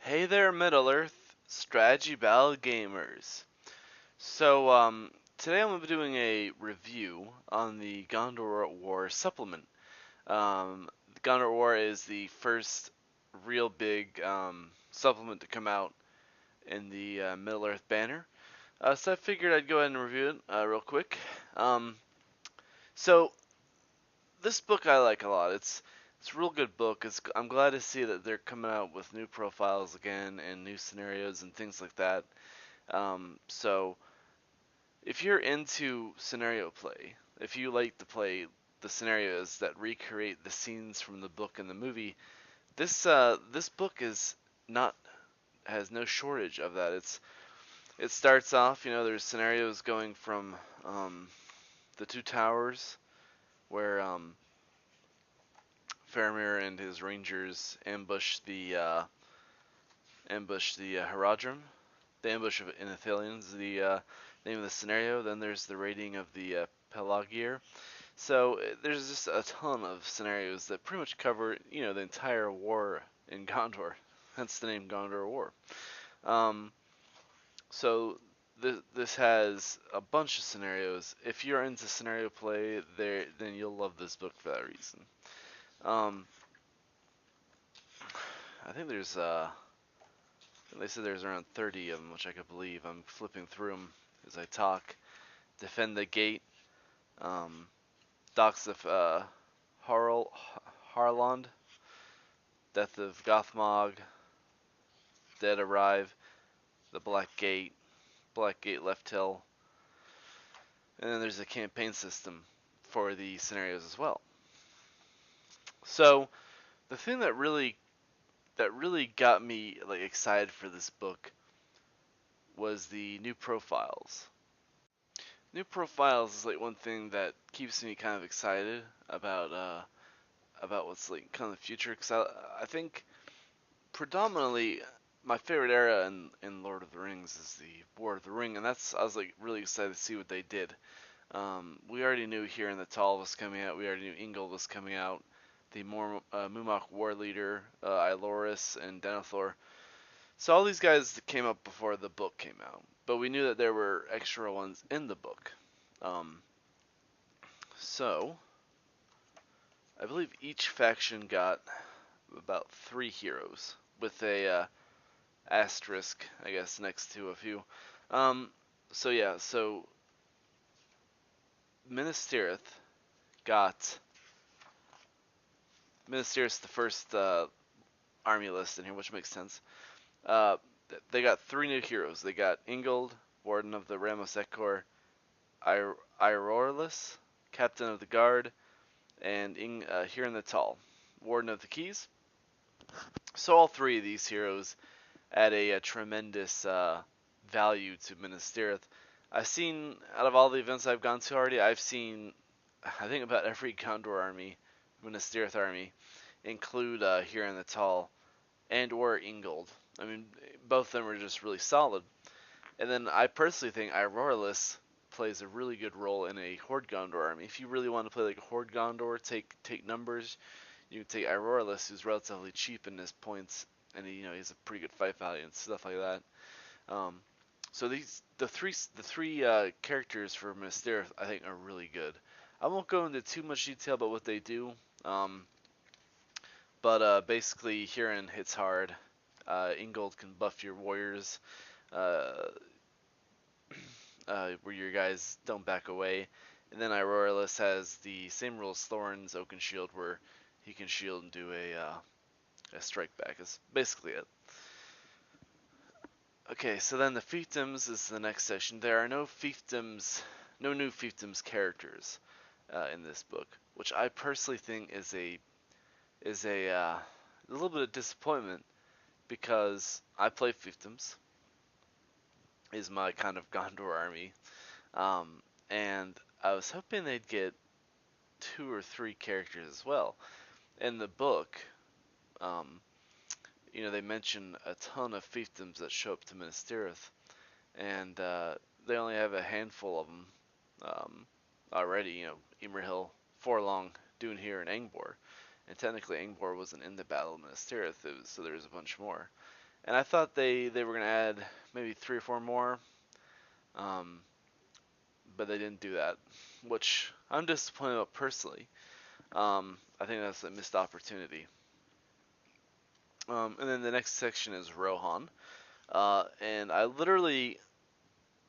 Hey there, Middle Earth Strategy Battle gamers. So, today I'm gonna be doing a review on the Gondor War supplement. The Gondor War is the first real big supplement to come out in the Middle Earth banner. So I figured I'd go ahead and review it real quick. Um, so this book I like a lot. It's a real good book. I'm glad to see that they're coming out with new profiles again and new scenarios and things like that. So if you're into scenario play, if you like to play the scenarios that recreate the scenes from the book and the movie, this book is not has no shortage of that. It starts off, there's scenarios going from the two towers where Faramir and his rangers ambush the Haradrim. The ambush of Ithilien the name of the scenario. Then there's the raiding of the Pelagir. So there's just a ton of scenarios that pretty much cover, the entire war in Gondor. Hence the name Gondor War. Um, so this has a bunch of scenarios. If you're into scenario play, then you'll love this book for that reason. Um, I think they said there's around 30 of them, which I could believe. I'm flipping through them as I talk. Defend the Gate, um, Docks of Harlond, Death of Gothmog, Dead Arrive, the Black Gate Left Hill, and then there's a campaign system for the scenarios as well. So the thing that really got me like excited for this book was the new profiles. New profiles is like one thing that keeps me kind of excited about what's like kind of the future, because I think predominantly my favorite era in Lord of the Rings is the War of the Ring, and I was like really excited to see what they did. We already knew here in the Tall was coming out. We already knew Ingol was coming out. The Mumok war leader, Iloris and Denethor. So all these guys came up before the book came out, but we knew that there were extra ones in the book. Um, so I believe each faction got about 3 heroes with a asterisk, I guess, next to a few. Um, so yeah, so Minas Tirith got Minas Tirith's the first army list in here, which makes sense. Uh, they got 3 new heroes. They got Ingold, Warden of the Ramos Ekor, Iororlis, Captain of the Guard, and here in the Tall, Warden of the Keys. So all 3 of these heroes add a tremendous value to Minas Tirith. I've seen, out of all the events I've gone to already, I've seen, I think, about every Gondor army, Minas Tirith army, include here in the Tall and or Ingold. I mean, both of them are just really solid. And then I personally think Iroralis plays a really good role in a Horde Gondor army. If you really want to play like a Horde Gondor, take numbers, you can take Iroralis, who's relatively cheap in his points, and he's a pretty good fight value and stuff like that. Um, so the three characters for Minas Tirith I think are really good. I won't go into too much detail about what they do, um, but basically Huron hits hard. Ingold can buff your warriors, uh, where your guys don't back away. And then Iroralis has the same rule as Thorin's Oaken Shield, where he can shield and do a strike back. Is basically it. Okay, so then the fiefdoms is the next section. There are no fiefdoms, no new fiefdoms characters in this book, which I personally think is a little bit of disappointment, because I play fiefdoms, is my kind of Gondor army, and I was hoping they'd get 2 or 3 characters as well. In the book, um, they mention a ton of fiefdoms that show up to Minas Tirith, and they only have a handful of them already. Imrahil, Forlong, Dunhir, and Angbor. And technically, Angbor wasn't in the Battle of Minas Tirith, so there's a bunch more. And I thought they were gonna add maybe 3 or 4 more, um, but they didn't do that, which I'm disappointed about personally. I think that's a missed opportunity. And then the next section is Rohan, and I literally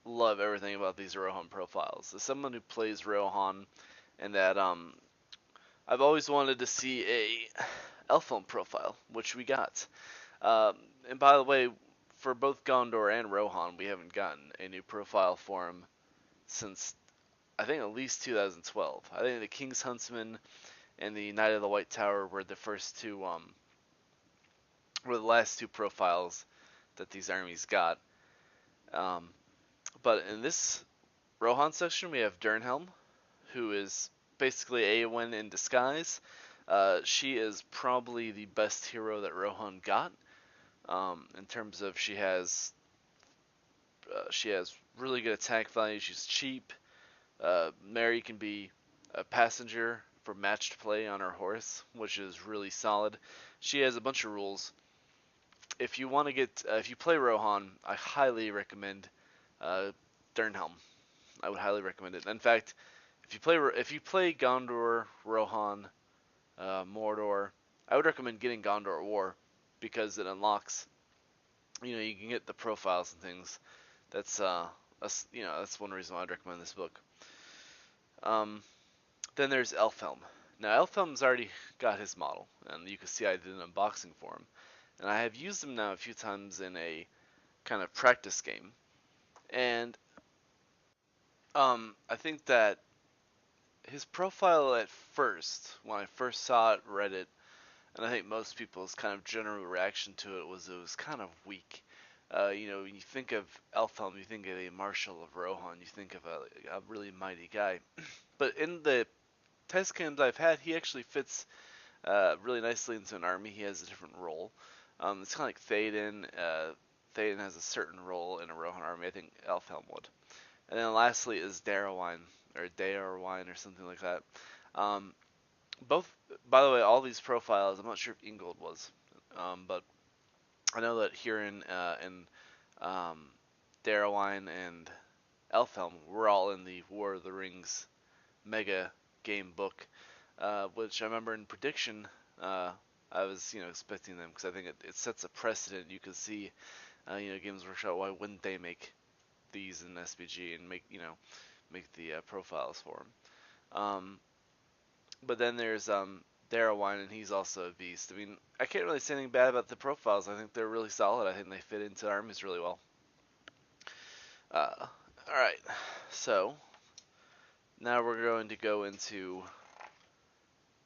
love everything about these Rohan profiles. As someone who plays Rohan, and that I've always wanted to see a Elfhelm profile, which we got. Um, and by the way, for both Gondor and Rohan, we haven't gotten a new profile for him since I think at least 2012. I think the King's Huntsman and the Knight of the White Tower were the first two, were the last two profiles that these armies got. Um, but in this Rohan section, we have Dernhelm, who is basically Eowyn in disguise. She is probably the best hero that Rohan got. In terms of she has really good attack value. She's cheap. Mary can be a passenger for matched play on her horse, which is really solid. She has a bunch of rules. If you want to if you play Rohan, I highly recommend Dernhelm. I would highly recommend it. In fact, if you play Gondor, Rohan, Mordor, I would recommend getting Gondor War because it unlocks. You can get the profiles and things. That's one reason why I'd recommend this book. Um, then there's Elfhelm. Now Elfhelm's already got his model, and you can see I did an unboxing for him, and I have used him now a few times in a kind of practice game, and I think that his profile at first, when I first saw it, read it, and I think most people's kind of general reaction to it was kind of weak. When you think of Elfhelm, you think of a Marshal of Rohan, you think of a really mighty guy. But in the test games I've had, he actually fits really nicely into an army. He has a different role. It's kind of like Théoden. Théoden has a certain role in a Rohan army. I think Elfhelm would. And then lastly is Darowine, or Daorwine, or something like that. Um, both, by the way, all these profiles, I'm not sure if Ingold was, but I know that Huron and Darowine and Elfhelm were all in the War of the Rings mega game book, which I remember in prediction, I was expecting them because I think it sets a precedent. You can see, Games Workshop, why wouldn't they make these in SBG and make the profiles for them? But then there's Darowine, and he's also a beast. I mean, I can't really say anything bad about the profiles. I think they're really solid. I think they fit into armies really well. All right, so now we're going to go into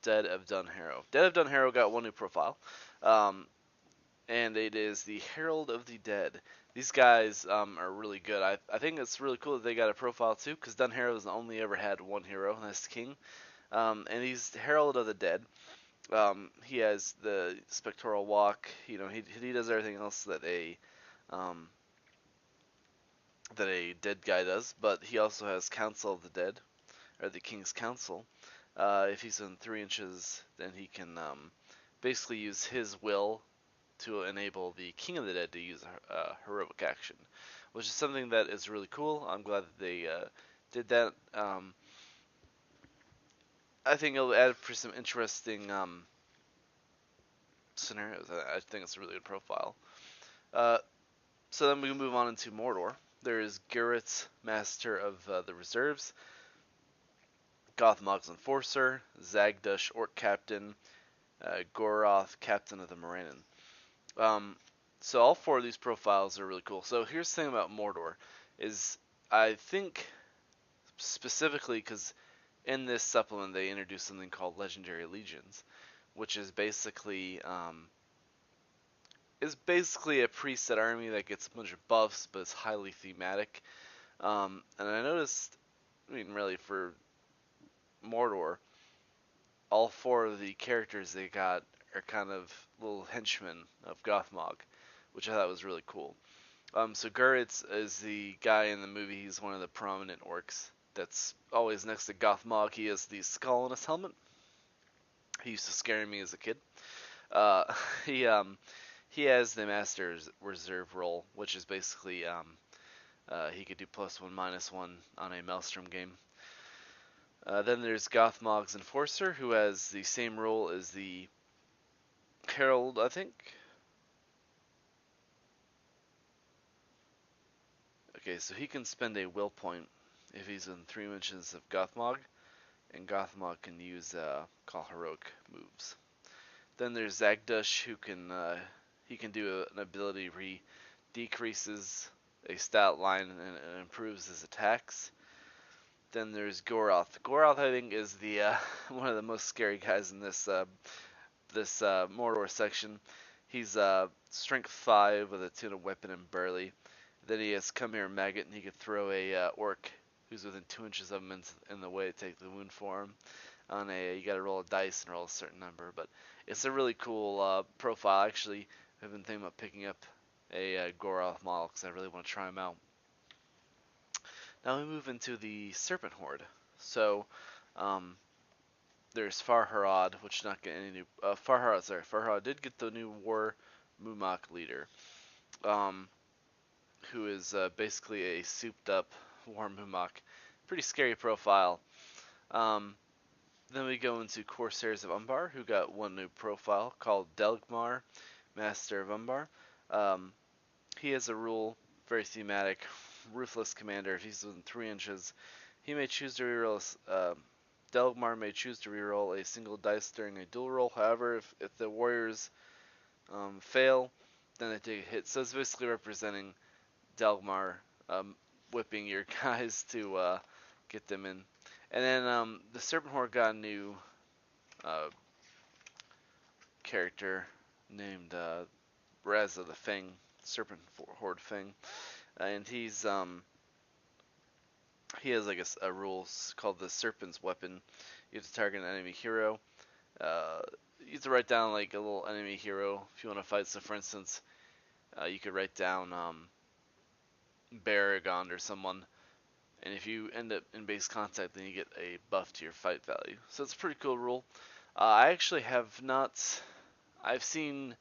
Dead of Dunharrow. Dead of Dunharrow got one new profile, and it is the Herald of the Dead. These guys are really good. I think it's really cool that they got a profile too, because Dunharrow's only ever had one hero, and that's King. And he's the Herald of the Dead. He has the Spectral Walk. He does everything else that a dead guy does, but he also has Council of the Dead, or the King's Council. If he's in 3 inches, then he can basically use his will to enable the King of the Dead to use a heroic action, which is something that is really cool. I'm glad that they did that. I think it'll add for some interesting scenarios. I think it's a really good profile. So then we move on into Mordor. There is Garrett, Master of the Reserves, Gothmog's Enforcer, Zagdush, Orc Captain, Goroth, Captain of the Morannon. So all 4 of these profiles are really cool. So here's the thing about Mordor, is I think specifically because in this supplement they introduced something called Legendary Legions, which is basically a preset army that gets a bunch of buffs, but it's highly thematic. And I noticed, really for Mordor, all 4 of the characters they got are kind of little henchmen of Gothmog, which I thought was really cool. So Guritz is the guy in the movie. He's one of the prominent orcs that's always next to Gothmog. He has the skull on his helmet. He used to scare me as a kid. He he has the Master's Reserve role, which is basically he could do +1/-1 on a Maelstrom game. Then there's Gothmog's Enforcer, who has the same role as the Herald, I think. Okay, so he can spend a will point if he's in 3 inches of Gothmog, and Gothmog can use call heroic moves. Then there's Zagdush, who can he can do an ability where he decreases a stat line and improves his attacks. Then there's Goroth. Goroth, I think, is the one of the most scary guys in this Mordor section. He's strength 5 with a tune of weapon and burly. Then he has Come Here Maggot, and he could throw a orc who's within 2 inches of him in the way to take the wound for him. On a, you got to roll a dice and roll a certain number, but it's a really cool profile. Actually, I've been thinking about picking up a Goroth model because I really want to try him out. Now we move into the Serpent Horde. So there's Farharad, which not getting any new. Farharad did get the new War Mumok leader, who is basically a souped-up War Mumok. Pretty scary profile. Then we go into Corsairs of Umbar, who got one new profile called Delgmar, Master of Umbar. He has a rule, very thematic, ruthless commander. If he's within 3 inches, he may choose to reroll. Delgmar may choose to reroll a single dice during a duel roll. However, if the warriors fail, then they take a hit. So it's basically representing Delgmar whipping your guys to get them in. And then the Serpent Horde got a new character named Reza the Fang, Serpent Horde Fang, and he has like a rule called the Serpent's Weapon. You have to target an enemy hero. You have to write down like a little enemy hero if you want to fight. So for instance, you could write down Baragon or someone, and if you end up in base contact, then you get a buff to your fight value. So it's a pretty cool rule. I actually have not. I've seen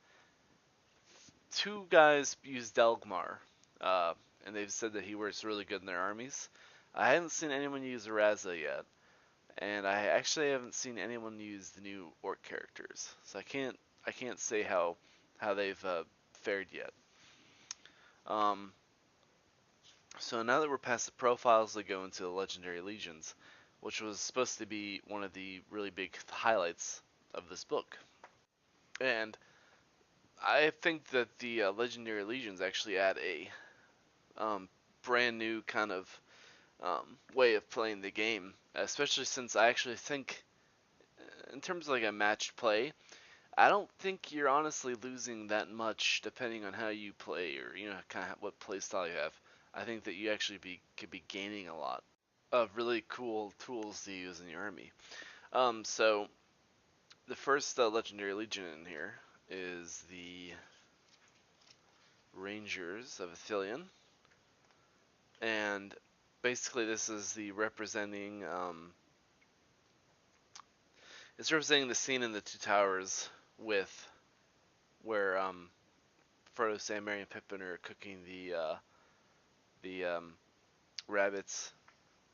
2 guys use Delgmar, and they've said that he works really good in their armies. I haven't seen anyone use Raza yet, and I actually haven't seen anyone use the new orc characters. So I can't say how they've fared yet. So now that we're past the profiles, we go into the Legendary Legions, which was supposed to be one of the really big highlights of this book. And I think that the Legendary Legions actually add a brand new kind of way of playing the game, especially since I actually think, in terms of like a matched play, I don't think you're honestly losing that much depending on how you play or kind of what play style you have. I think that you actually could be gaining a lot of really cool tools to use in your army. So the first Legendary Legion in here is the Rangers of Ithilien, and basically this is the representing it's representing the scene in the Two Towers with where Frodo, Sam, Merry, and Pippin are cooking the rabbits,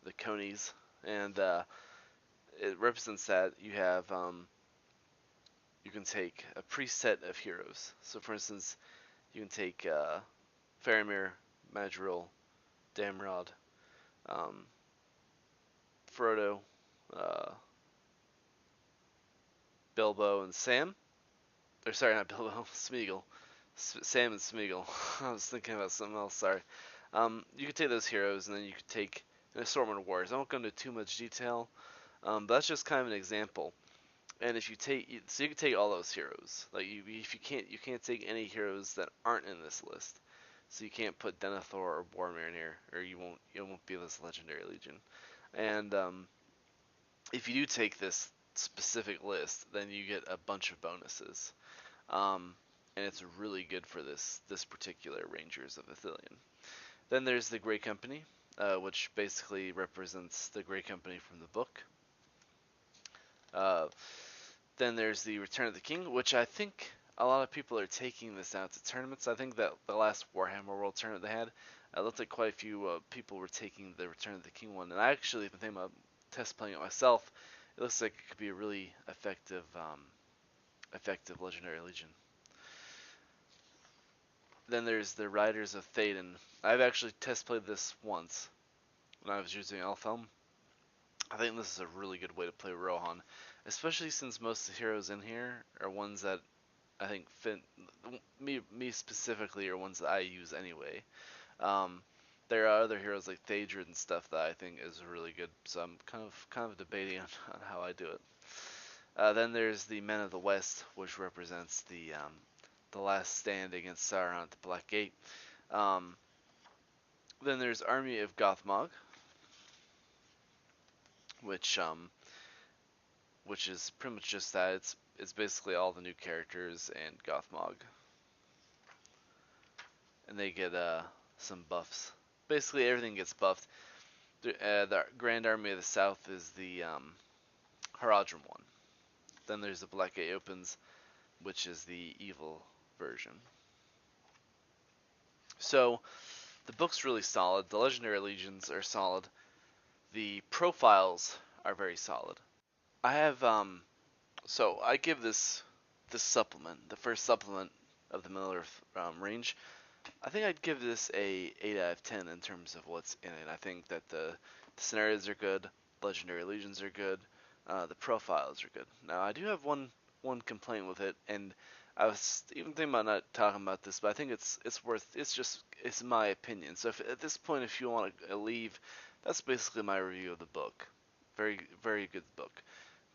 the conies, and it represents that you have you can take a preset of heroes. So for instance, you can take Faramir, Madrigal, Damrod, Frodo, Bilbo, and Sam. Or sorry, not Bilbo, Smeagol. Sam and Smeagol. I was thinking about something else. Sorry. You could take those heroes, and then you could take an assortment of warriors. I won't go into too much detail, but that's just kind of an example. And if you take, so you can take all those heroes. Like if you can't take any heroes that aren't in this list. So you can't put Denethor or Boromir in here, or you won't be this Legendary Legion. And if you do take this specific list, then you get a bunch of bonuses. And it's really good for this particular Rangers of Ithilien. Then there's the Grey Company, which basically represents the Grey Company from the book. Then there's the Return of the King, which I think a lot of people are taking this out to tournaments. I think that the last Warhammer World Tournament they had, it looked like quite a few people were taking the Return of the King one, and I actually been thinking about test playing it myself. It looks like it could be a really effective Legendary Legion. Then there's the Riders of Théoden. I've actually test played this once when I was using Elfhelm. I think this is a really good way to play Rohan, especially since most of the heroes in here are ones that I think fit me specifically are ones that I use anyway. Um, there are other heroes like Thaedred and stuff that I think is really good, so I'm kind of debating on how I do it. Then there's the Men of the West, which represents the last stand against Sauron at the Black Gate. Um, then there's Army of Gothmog, which which is pretty much just that. It's basically all the new characters and Gothmog, and they get some buffs. Basically, everything gets buffed. The Grand Army of the South is the Haradrim one. Then there's the Black Gate Opens, which is the evil version. So the book's really solid. The Legendary Legions are solid. The profiles are very solid. I have so I give this supplement, the first supplement of the Middle Earth range. I think I'd give this a 8 out of 10 in terms of what's in it. I think that the scenarios are good, Legendary Legions are good, the profiles are good. Now I do have one complaint with it, and I was even thinking about not talking about this, but I think it's worth. It's my opinion. So if, at this point, if you want to leave, that's basically my review of the book. Very good book.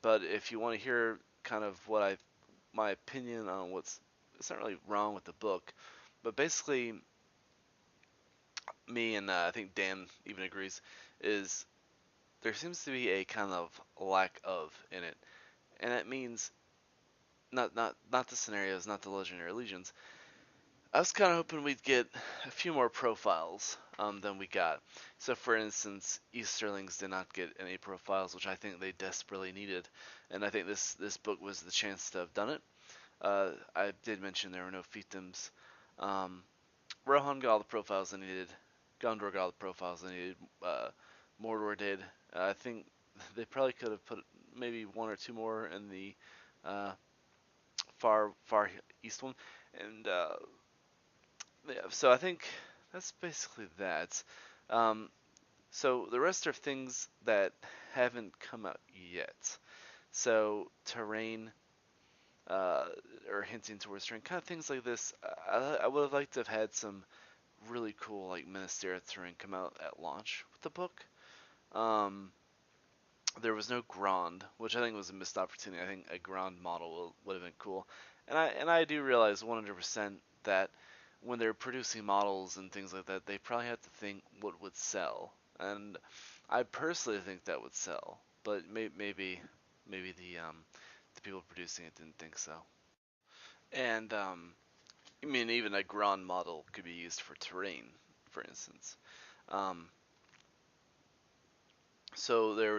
But if you want to hear kind of my opinion on it's not really wrong with the book, but basically me and I think Dan even agrees is there seems to be a kind of lack of in it, and that means not the scenarios, not the Legendary Legions. I was kind of hoping we'd get a few more profiles than we got. So, for instance, Easterlings did not get any profiles, which I think they desperately needed, and I think this book was the chance to have done it. I did mention there were no fiefdoms. Um, Rohan got all the profiles they needed. Gondor got all the profiles they needed. Mordor did. I think they probably could have put maybe one or two more in the uh, far east one, and yeah, so I think that's basically that. Um, so the rest are things that haven't come out yet. So terrain, uh, or hinting towards terrain, kind of things like this. I would have liked to have had some really cool like Minas Tirith terrain come out at launch with the book. Um, there was no Grand, which I think was a missed opportunity. I think a Grand model would have been cool, and I do realize 100% that when they're producing models and things like that, they probably have to think what would sell, and I personally think that would sell, but maybe the people producing it didn't think so. And I mean, even a Grand model could be used for terrain, for instance. Um, So there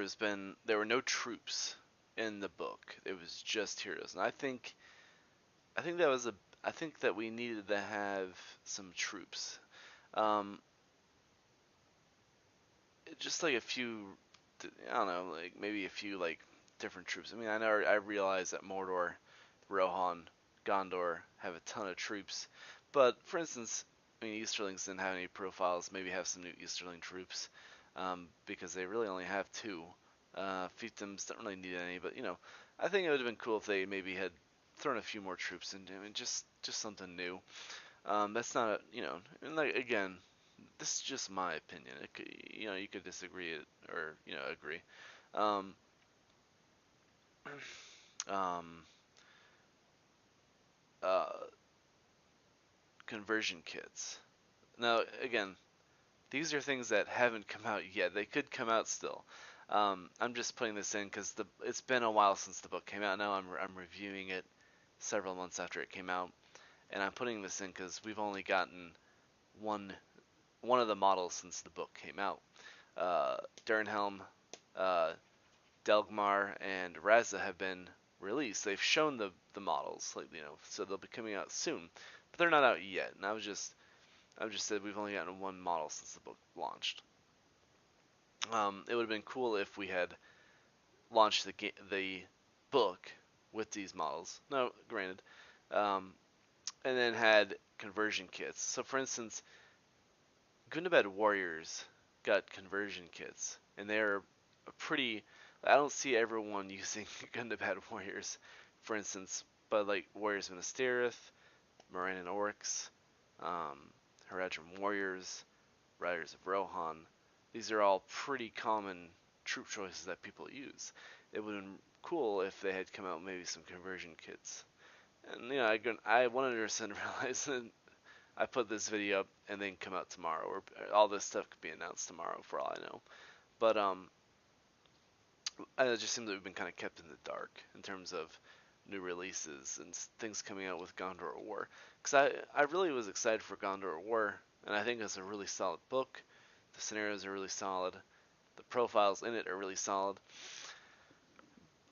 were no troops in the book. It was just heroes, and I think that was a I think that we needed to have some troops. Um, just like a few, I don't know, like maybe a few like different troops. I mean, I realize that Mordor, Rohan, Gondor have a ton of troops, but for instance, I mean Easterlings didn't have any profiles. Maybe have some new Easterling troops, because they really only have two. Fiefdoms don't really need any, but I think it would have been cool if they maybe had thrown a few more troops in. I mean, just something new. That's not a, and like again, this is just my opinion. It could, you could disagree or agree. Um, um, uh, Conversion kits. Now, again, these are things that haven't come out yet. They could come out still. I'm just putting this in because it's been a while since the book came out. Now I'm reviewing it several months after it came out, and I'm putting this in because we've only gotten one one of the models since the book came out. Dernhelm, uh, Delgmar, and Raza have been released. They've shown the models, like so they'll be coming out soon, but they're not out yet. And I just said we've only gotten one model since the book launched. It would have been cool if we had launched the book with these models. No, granted, um, and then had conversion kits. So, for instance, Gundabad Warriors got conversion kits, and they're a pretty. I don't see everyone using Gundabad Warriors, for instance, but like Warriors of Asterith, Moran and Orcs, um, Haradrim Warriors, Riders of Rohan. These are all pretty common troop choices that people use. It would have been cool if they had come out with maybe some conversion kits. And I 100% realize that I put this video up and then come out tomorrow, or all this stuff could be announced tomorrow for all I know. But it just seems that we've been kind of kept in the dark in terms of new releases and things coming out with Gondor at War. Because I really was excited for Gondor at War, and I think it's a really solid book. The scenarios are really solid. The profiles in it are really solid.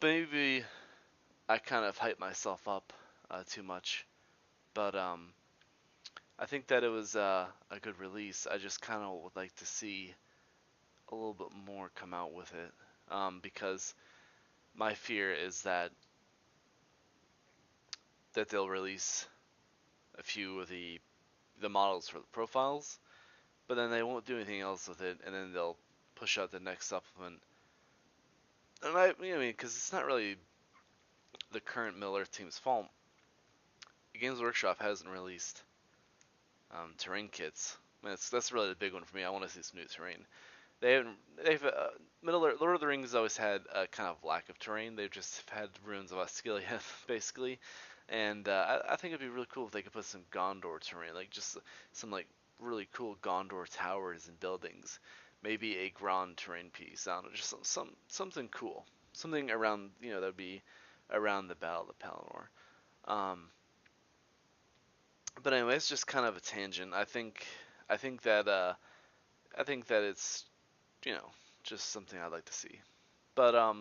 Maybe I kind of hyped myself up too much, but I think that it was a good release. I just kind of would like to see a little bit more come out with it, because my fear is that they'll release a few of the models for the profiles, but then they won't do anything else with it, and then they'll push out the next supplement. And I mean, because it's not really the current Middle Earth team's fault. Games Workshop hasn't released terrain kits. I mean, that's really the big one for me. I want to see some new terrain. They've Middle Earth, Lord of the Rings has always had a kind of lack of terrain. They've just had ruins of Osgiliath basically, and I think it'd be really cool if they could put some Gondor terrain, like just some like really cool Gondor towers and buildings, maybe a Grand terrain piece. I don't know, just something cool, something around that'd be around the Battle of Pelennor. But anyway, it's just kind of a tangent. I think that I think that it's you know just something I'd like to see. But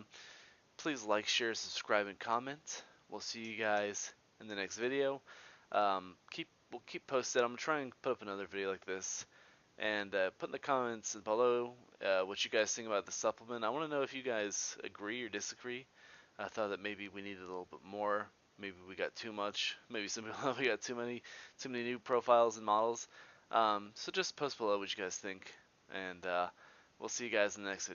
please like, share, subscribe, and comment. We'll see you guys in the next video. We'll keep posted. I'm trying to put up another video like this, and put in the comments below what you guys think about the supplement. I want to know if you guys agree or disagree. I thought that maybe we needed a little bit more. Maybe we got too much. Maybe some people thought we got too many new profiles and models. So just post below what you guys think, and we'll see you guys in the next video.